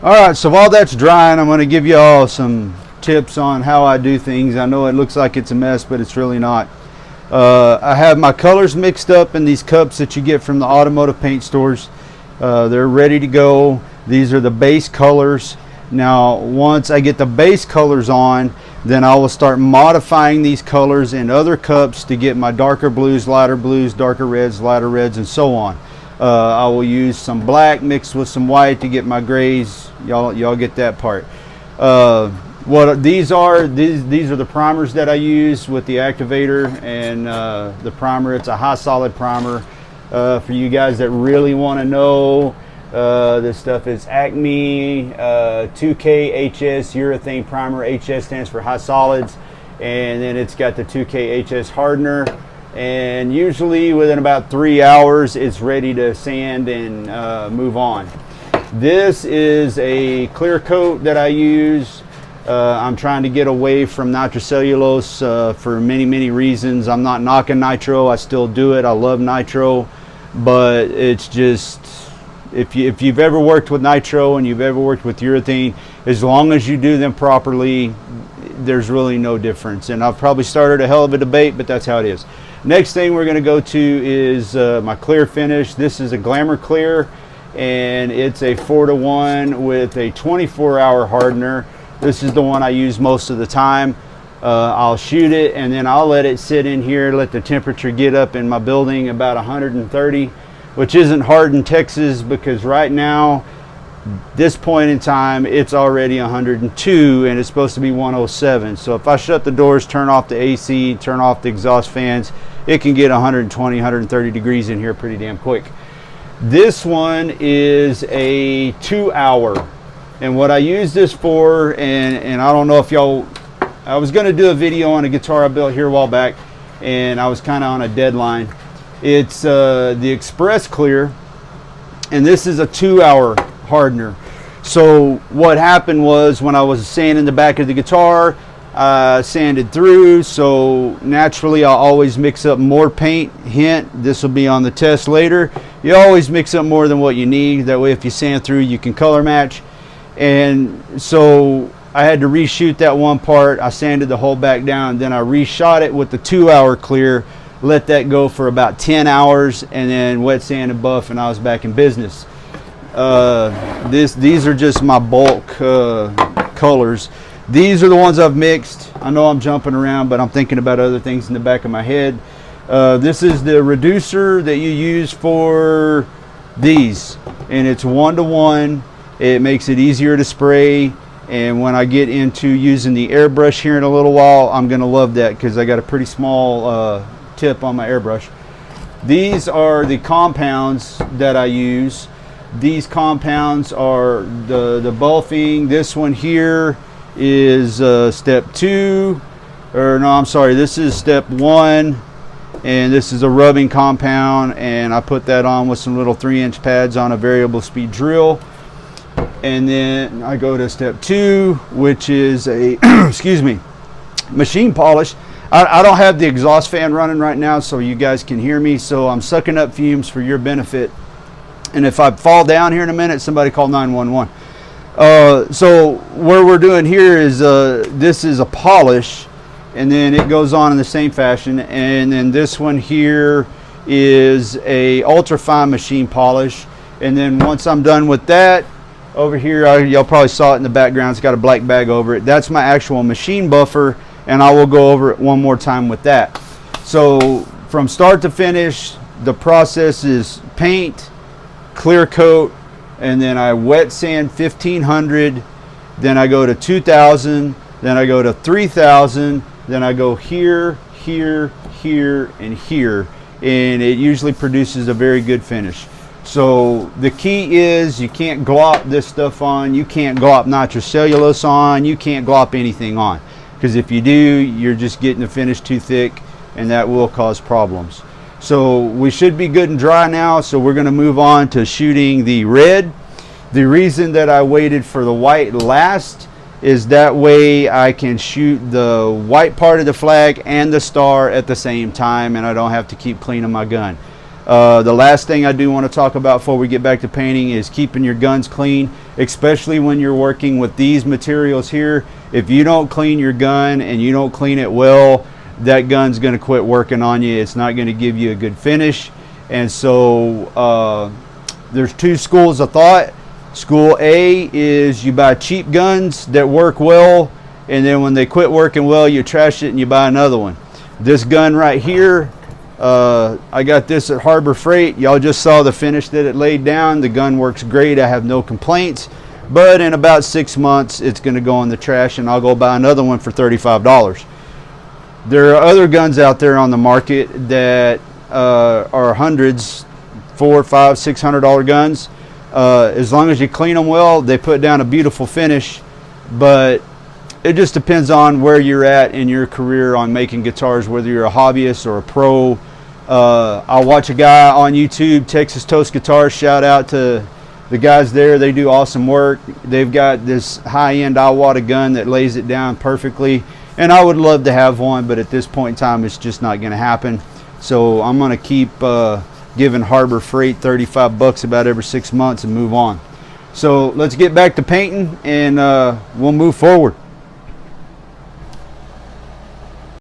All right, so while that's drying, I'm going to give you all some tips on how I do things. I know it looks like it's a mess, but it's really not. I have my colors mixed up in these cups that you get from the automotive paint stores. They're ready to go. These are the base colors. Now, once I get the base colors on, then I will start modifying these colors in other cups to get my darker blues, darker reds, lighter reds, and so on. I will use some black mixed with some white to get my grays. Y'all get that part. What these are the primers that I use with the activator and the primer. It's a high solid primer. For you guys that really want to know, this stuff is Acme 2K HS urethane primer. HS stands for high solids, and then it's got the 2K HS hardener, and usually within about 3 hours it's ready to sand and move on. This is a clear coat that I use. I'm trying to get away from nitrocellulose for many reasons. I'm not knocking nitro. I still do it. I love nitro, but it's just, if you've ever worked with nitro and you've ever worked with urethane, as long as you do them properly, there's really no difference. And I've probably started a hell of a debate, but that's how it is. Next thing we're going to go to is my clear finish. This is a Glamour Clear, and it's a 4-to-1 with a 24-hour hardener. This is the one I use most of the time. I'll shoot it, and then I'll let it sit in here, let the temperature get up in my building about 130, which isn't hard in Texas, because right now, this point in time, it's already 102 and it's supposed to be 107. So if I shut the doors, turn off the AC, turn off the exhaust fans, it can get 120, 130 degrees in here pretty damn quick. This one is a 2-hour. And what I use this for, and I don't know if y'all, I was going to do a video on a guitar I built here a while back, and I was kind of on a deadline. It's the Express Clear, and this is a 2-hour hardener. So what happened was, when I was sanding the back of the guitar, sanded through, so naturally I'll always mix up more paint. Hint, this will be on the test later. You always mix up more than what you need. That way if you sand through, you can color match. And so I had to reshoot that one part. I sanded the whole back down, then I reshot it with the 2-hour clear, let that go for about 10 hours, and then wet sand and buff, and I was back in business. These are just my bulk colors. These are the ones I've mixed. I know I'm jumping around, but I'm thinking about other things in the back of my head. This is the reducer that you use for these, and it's 1-to-1. It makes it easier to spray, and when I get into using the airbrush here in a little while, I'm going to love that, because I got a pretty small tip on my airbrush. These are the compounds that I use. These compounds are the buffing. This one here is step 2, or no, I'm sorry, this is step 1, and this is a rubbing compound, and I put that on with some little 3-inch pads on a variable speed drill. And then I go to step 2, which is a excuse me, machine polish. I don't have the exhaust fan running right now, so you guys can hear me, so I'm sucking up fumes for your benefit. And if I fall down here in a minute, somebody call 911. So what we're doing here is this is a polish, and then it goes on in the same fashion. And then this one here is a ultrafine machine polish. And then once I'm done with that, over here, y'all probably saw it in the background, it's got a black bag over it. That's my actual machine buffer, and I will go over it one more time with that. So from start to finish, the process is paint, clear coat, and then I wet sand 1500, then I go to 2000, then I go to 3000, then I go here, here, here, and here, and it usually produces a very good finish. So the key is, you can't glop this stuff on, you can't glop nitrocellulose on, you can't glop anything on, because if you do, you're just getting the finish too thick, and that will cause problems. So we should be good and dry now, so we're going to move on to shooting the red. The reason that I waited for the white last is that way I can shoot the white part of the flag and the star at the same time, and I don't have to keep cleaning my gun. The last thing I do want to talk about before we get back to painting is keeping your guns clean, especially when you're working with these materials here. If you don't clean your gun and you don't clean it well, that gun's going to quit working on you. It's not going to give you a good finish. And so there's two schools of thought. School A is you buy cheap guns that work well, and then when they quit working well, you trash it and you buy another one. This gun right here, I got this at Harbor Freight. Y'all just saw the finish that it laid down. The gun works great. I have no complaints. But in about 6 months, it's going to go in the trash, and I'll go buy another one for $35. There are other guns out there on the market that are hundreds, $400, $500, $600 guns. As long as you clean them well, they put down a beautiful finish. But it just depends on where you're at in your career on making guitars, whether you're a hobbyist or a pro. I'll watch a guy on YouTube, Texas Toast Guitars. Shout out to the guys there. They do awesome work. They've got this high-end Iwata gun that lays it down perfectly. And I would love to have one, but at this point in time, it's just not going to happen. So I'm going to keep giving Harbor Freight $35 about every 6 months and move on. So let's get back to painting, and we'll move forward.